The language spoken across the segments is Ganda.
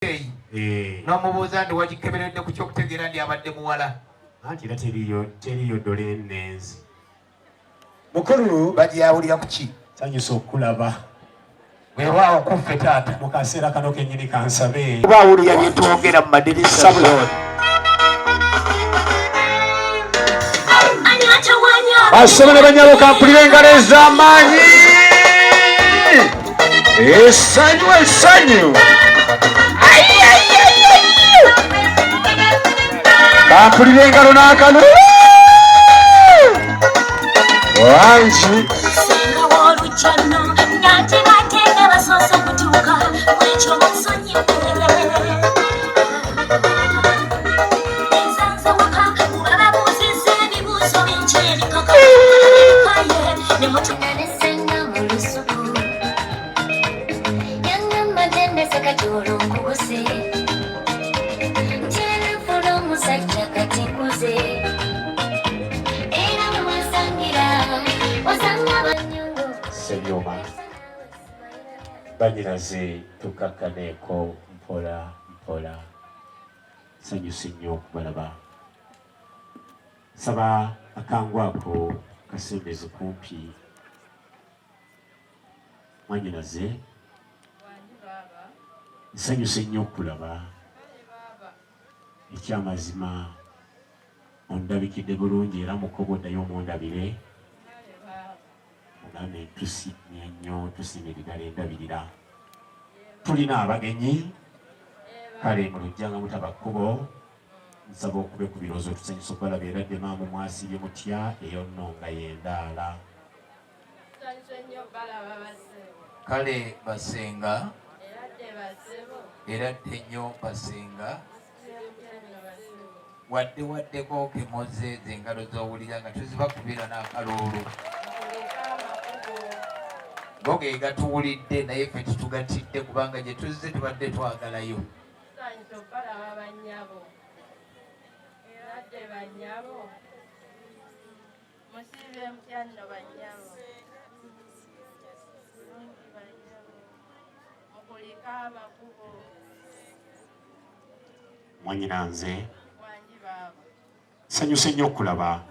n'omubuuza nti wagikeberedde ku kyokutegeera ndi abadde muwala anti era teriyo ddole ennenzi. mukulu bagyawulira ku ki? Sanyusa okulaba weewaawo kuffe taata mu kaseera kano kennyini kansabe baawulira bye twogera mu madirisa. basoma ne banyabo kampulira engalo ez'amaanyi. Essanyu kampulira engalo n'akalo wangi Sebyoma banyiraze tukakkaneeko mpola mpola. Sanyusa nnyo okubalaba. Saba akangu ako kasembeze kumpi. Mwanyiraze nsanyuse nnyo okulaba. Ekyamazima ondabikidde bulungi era mukobo ddayo omundabire. Mugambe tusiimye nnyo tusiimirira endabirira. Tulina abagenyi kale mulujjanga mutaba kkubo. Nsaba okube ku biroozo tusanyusa okubalaba era ddema mu mwasibye mutya eyo nno nga y'endaala. kale basenga era dde nnyo basenga waddeko kemoze z'engalo z'owulira nga tuzibakubira n'akaloolo go ge gatuwulidde naye ffe tutugatidde kubanga gye tuzze tubadde twagalayo. Mwanyina nze sanyuse nnyo okulaba.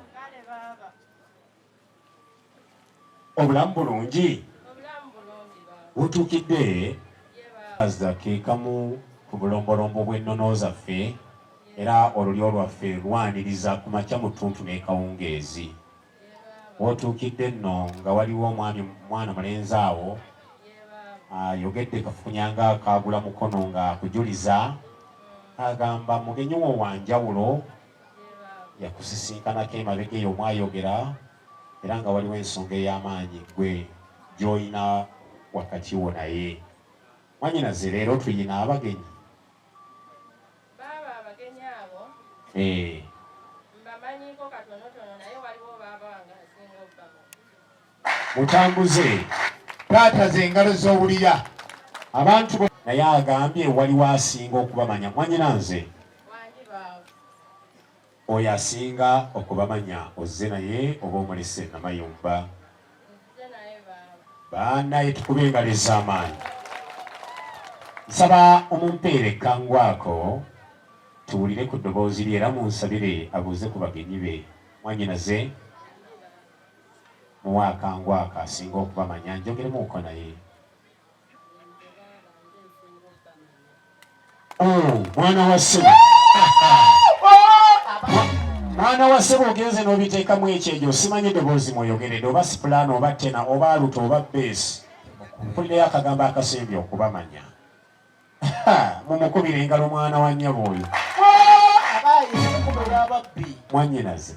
Obulamu bulungi butuukidde azza ke kamu ku bulombolombo bw'ennono zaffe era olulyo lwaffe lwaniriza ku makya mu ttuntu n'ekawungeezi. Otuukidde nno nga waliwo mwana mulenzi awo ayogedde kafukunyanga akaagula mukono nga akujuliza agamba mugenyi wo wanjawulo yakusisinkanako emabega eyo mwayogera era nga waliwo ensonga ey'amaanyi gwe gy'olina wakati wo naye. Mwanyinaze leero tuyina abagenyi. Mutambuze taata z'engalo z'owulira abantu naye agambye waliwo asinga okubamanya. Mwanyina nze oyo asinga okubamanya ozze naye oba omulese namayumba. Bannaye tukube engalo ez'amaanyi. Nsaba omumpeere ekkangu ako tuwulire ku ddoboozi lye era munsabire abuuze ku bagenyi be. Mwanyinaze muwe akangu ako asinga okubamanya njogeremuuko naye. Mwana wa ssebo mwana wa ssebo ogenze n'obiteekamu ekyejo simanyi eddoboozi mweyogeredde oba sipulaano oba tena oba aluto oba beesi. Mpulirayo akagambo akasembye okubamanya. Mumukubire engalo mwana wa nnyabo oyo. Mwanyinaze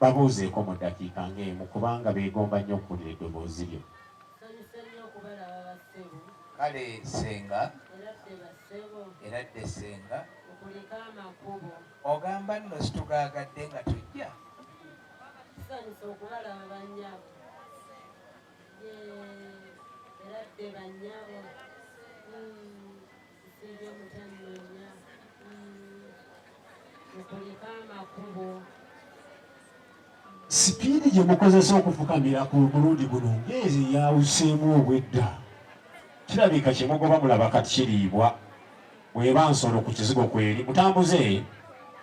babuuzeeko mu ddakiika ng'emu kubanga beegomba nnyo okuwulira eddoboozi lyo. kale senga era dde senga ogamba nno situgaagadde nga tujja Sipiidi gye mukozesa okufukamira ku mulundi guno ng'ezi yawuseemu obwedda. kirabika kyemugoba mulaba kati kiriibwa bw'eba nsolo ku kizigo kweri mutambuze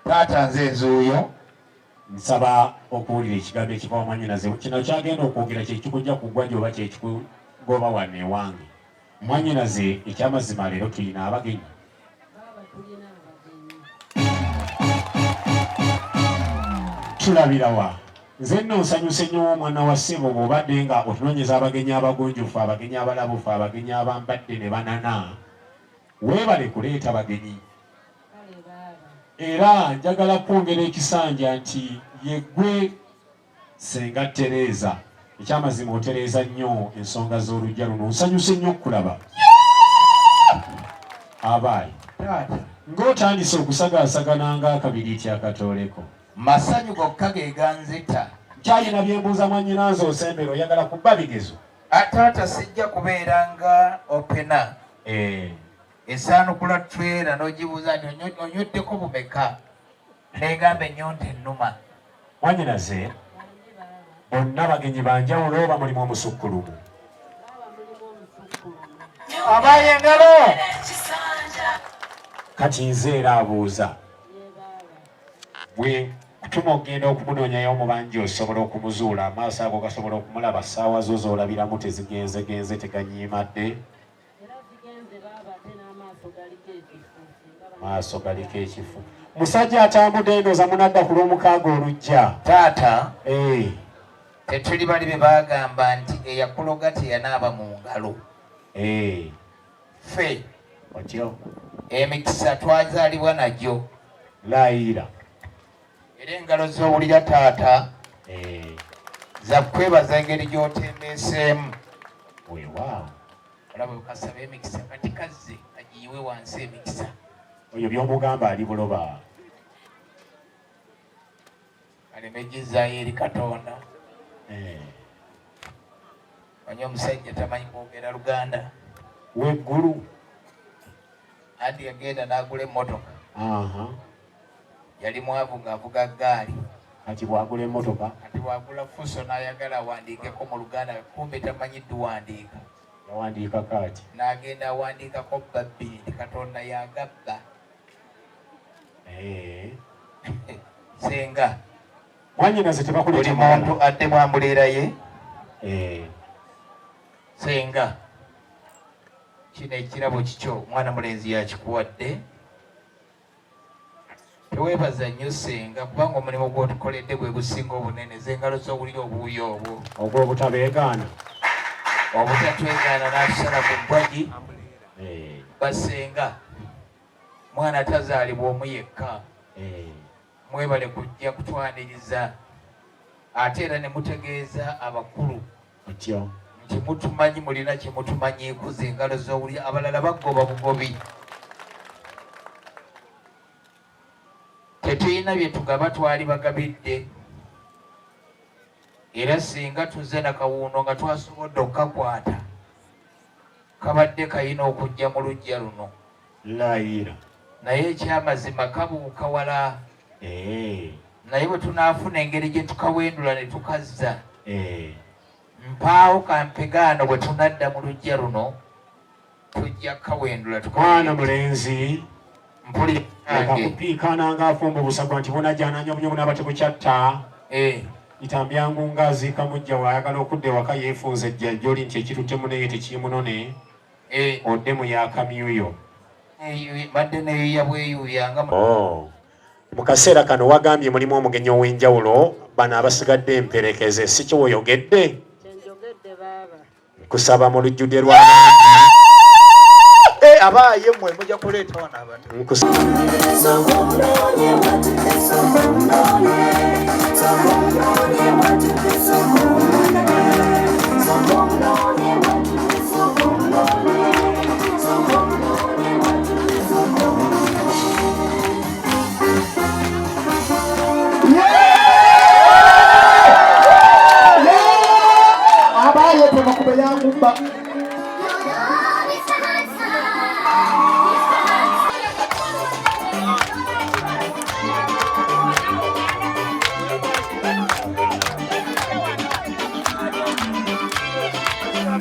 taata nze nzuuyo nsaba okuwulira ekigambo ekiva wamwannyinaze kino kyagenda okwogera kyekikujja kugwa gyoba kyekikugoba wano ewange mwannyinaze ekyamazima leero tulina abagenyi tulabirawa nze nno nsanyuse nnyo omwana wa ssebo bw'obadde nga otunoonyeza abagenyi abagonjufu abagenyi abalabufu abagenyi abambadde ne banana weebale kuleeta bagenyi era njagala kwongera ekisanja nti yeggwe senga Tereza ekyamazima otereeza nnyo ensonga z'olujja luno nsanyuse nnyo okulaba abaayi ng'otandise okusagaasagana ng'akabiriiti akatooleko masanyu gokka ge ganzita kyayina byembuuza mwannyinanze osembera oyagala kubba bigezo taata sijja kubeera nga opena esaanukula twera n'ogibuuza nti onyweddeko bumeka negamba ennyonta ennuma mwannyinaze bonna bagenyi banjawulo oba mulimu omusukkulumu abaye engalo kati nze era abuuza bwe kutuma okugenda okumunoonyayo omubanja osobola okumuzuula amaaso ago gasobola okumulaba ssaawa zo zoolabiramu tezigenzegenze teganyiimadde maaso galiko ekifu musajja atambudde ndoza munadda ku lw'omukaaga olujja taata tetuli bali be bagamba nti eyakuloga teyanaaba mu ngalo ffe otyo emikisa twazaalibwa nagyo layira era engalo z'owulira taata zakwebaza engeri gy'otendeeseemu weewaawo olaba okasaba emikisa kati kazze agiyiwe wansi emikisa oyo by'omugamba ali buloba alemejizaayo eri Katonda onye omusajja tamanyi kwogera Luganda weggulu anti yagenda n'agula emmotoka yali mwavu ng'avuga gaali kati bwagula emmotoka kati bwagula fuso n'ayagala awandiikeko mu Luganda kumbe tamanyi dduwandiika yawandiika kaati n'agenda awandiikako babbiri nti Katonda yagabba senga mwannyinaze tebakuleta buli muntu adde mwambuleera ye senga kino ekirabo kikyo omwana mulenzi yakikuwadde teweebaza nnyo senga kubanga omulimu gw'otukoledde gwe gusinga obunene z'engalo z'owulira obuuyo obwo ogw'obutabeegaana obutatwegaana n'atusala ku bbwagi basenga mwana tazaalibwa omu yekka mwebale kujja kutwaniriza ate era ne mutegeeza abakulu otyo nti mutumanyi mulina kye mutumanyiikuza engalo z'owulira abalala bagoba bugobi tetulina bye tugaba twali bagabidde era singa tuzze na kawuuno nga twasobodde okukakwata kabadde kayina okujja mu lujja luno layira naye ekyamazima kabuuka wala naye bwe tunaafuna engeri gye tukawendula ne tukazza mpaawo kampegaano bwe tunadda mu lujja luno tujja kawendula mwana mulenzi mpulira akakupiikaana ng'afumba obusagwa nti bunajjananya obunyo bunaaba tebukyatta itambyangu ng'aziika mujja waayagala okudda ewaka yeefunza ejjajja oli nti ekituttemu naye tekimunone odde mu yakamyuyo badde neyuya bweyuya nga mu kaseera kano wagambye mulimu omugenyi ow'enjawulo bano abasigadde emperekeze si kiwoyogedde kusaba mu lujjudde lw'abantu abaaye mmwe mujja kuleeta wano abantu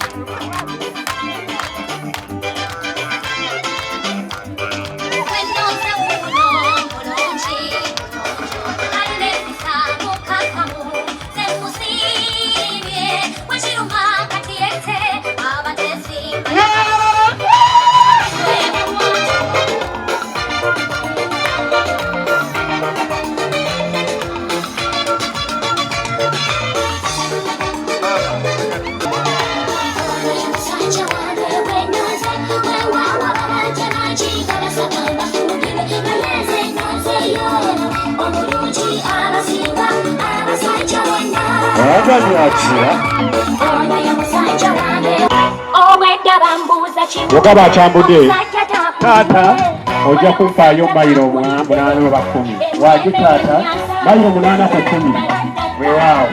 Thank you. Yogaba akyambudde taata ojja kumpaayo mayiro 8 oba 10 waki taata mayiro 8 ku 10 weewaawo